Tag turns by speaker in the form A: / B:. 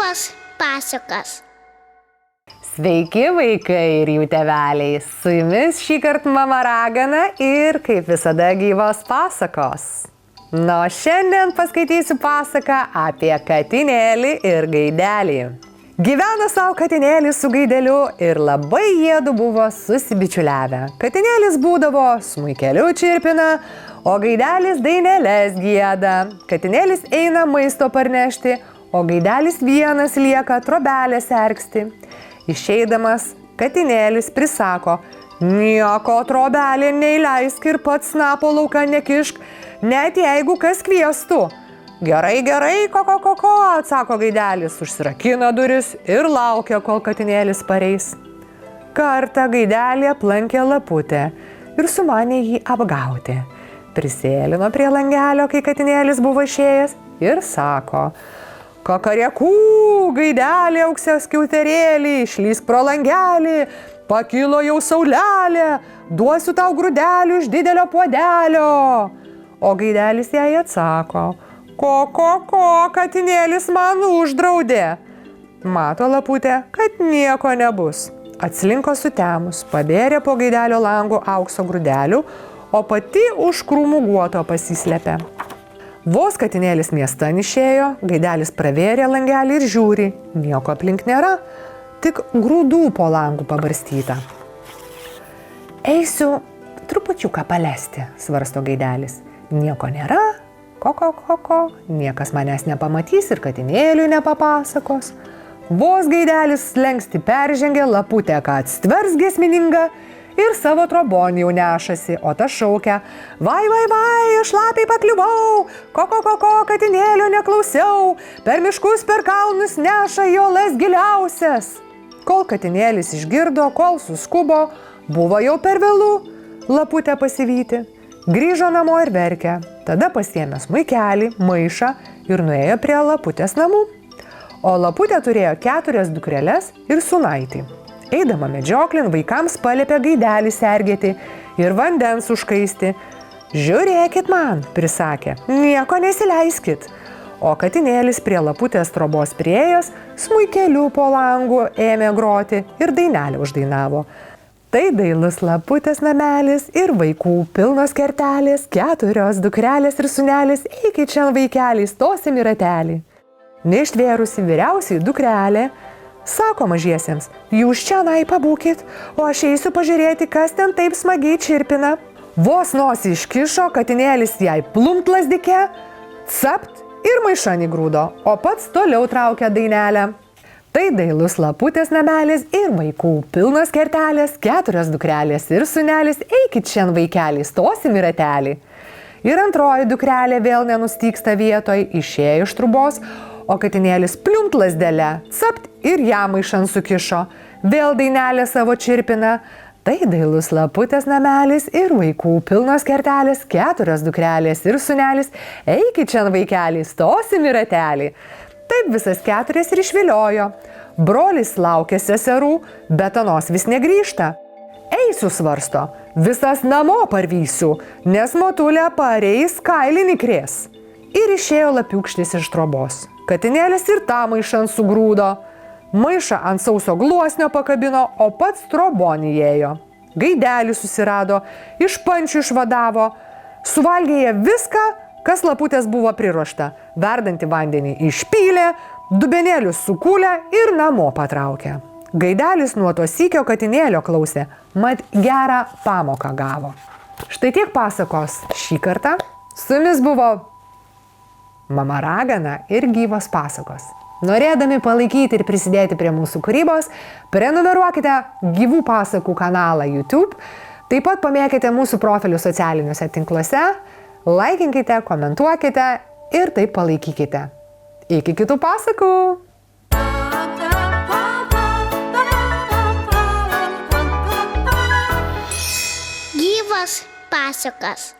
A: Gyvos pasakos.
B: Sveiki vaikai ir jų tėveliai, su jumis šįkart mama Ragana ir kaip visada gyvos pasakos. Na, šiandien paskaitysiu pasaką apie katinėlį ir gaidelį. Gyveno savo katinėlis su gaideliu ir labai jiedu buvo susibičiuliavę. Katinėlis būdavo smuikeliu čirpina, o gaidelis daineles gieda. Katinėlis eina maisto parnešti, o gaidelis vienas lieka trobelę sergsti. Išeidamas, katinėlis prisako: nieko trobelė neįleisk ir pats snapo lauką nekišk, net jeigu kas kviestų. Gerai, ko, atsako gaidelis, užsirakina duris ir laukia, kol katinėlis pareis. Kartą gaidelį aplankė laputė ir sumanė jį apgauti. Prisėlino prie langelio, kai katinėlis buvo išėjęs, ir sako: kakariekų, gaidelį, auksės skiauterėlį, išlysk pro langelį, pakilo jau saulelė, duosiu tau grūdelių iš didelio puodelio. O gaidelis jai atsako: ko, katinėlis man uždraudė. Mato laputė, kad nieko nebus. Atslinko sutemus, pabėrė po gaidelio lango aukso grūdelių, o pati už krūmų guoto pasislėpė. Vos katinėlis miestan išėjo, gaidelis pravėrė langelį ir žiūri, nieko aplink nėra, tik grūdų po langų pabarstyta. Eisiu trupučiuką palesti, svarsto gaidelis. Nieko nėra, ko, niekas manęs nepamatys ir katinėliui nepapasakos. Vos gaidelis slenksti peržengė, laputė ką atstvers giesmininga ir savo trobonį jau nešasi, o ta šaukia: vai, aš lapiai pakliuvau, ko, katinėlio neklausiau, per miškus, per kalnus neša jolas giliausias. Kol katinėlis išgirdo, kol suskubo, buvo jau per vėlu laputę pasivyti. Grįžo namo ir verkė, tada pasiėmė smuikelį, maišą ir nuėjo prie laputės namų. O laputė turėjo 4 dukreles ir sūnaitį. Eidama medžioklin, vaikams paliepė gaidelį sergėti ir vandens užkaisti. Žiūrėkit man, prisakė, nieko nesileiskit. O katinėlis prie laputės trobos priėjęs, smuikeliu po langu ėmė groti ir dainelę uždainavo. Tai dailus laputės namelis ir vaikų pilnos kertelės, 4 dukrelės ir sūnelis, eikit čia vaikeliai, stosim į ratelį. Neištvėrusi vyriausiai dukrelė sako mažiesiems: jūs čia pabūkit, o aš eisiu pažiūrėti, kas ten taip smagiai čirpina. Vos nosį iškišo, katinėlis jai plumpt lazdike, capt ir maišan įgrūdo, o pats toliau traukia dainelę. Tai dailus laputės namelis ir vaikų pilnos kertelės, 4 dukrelės ir sūnelis, eikit čia vaikeliai, stosim į ratelį. Ir antroji dukrelė vėl nenustyksta vietoj, išėjo iš trubos, o katinėlis pliumpt lazdelę, capt ir ją maišan sukišo. Vėl dainelę savo čirpina. Tai dailus laputės namelis ir vaikų pilnos kertelės, 4 dukrelės ir sūnelis, eikit čia vaikeliai, stosim į ratelį. Taip visas 4 ir išviliojo. Brolis laukia seserų, bet anos vis negrįžta. Eisiu, svarsto, visas namo parvysiu, nes motulė pareis kailinį krės. Ir išėjo lapiūkštis iš trobos. Katinėlis ir tą maišan sugrūdo. Maišą ant sauso gluosnio pakabino, o pats trobon įėjo. Gaidelį susirado, iš pančių išvadavo, suvalgė jie viską, kas laputės buvo priruošta. Verdantį vandenį išpylė, dubenėlius sukūlė ir namo patraukė. Gaidelis nuo to sykio katinėlio klausė, mat gerą pamoką gavo. Štai tiek pasakos šį kartą. Su jumis buvo mama Ragana ir gyvos pasakos. Norėdami palaikyti ir prisidėti prie mūsų kūrybos, prenumeruokite gyvų pasakų kanalą YouTube, taip pat pamėkite mūsų profilių socialiniuose tinkluose, laikinkite, komentuokite ir taip palaikykite. Iki kitų pasakų!
A: Gyvos pasakos.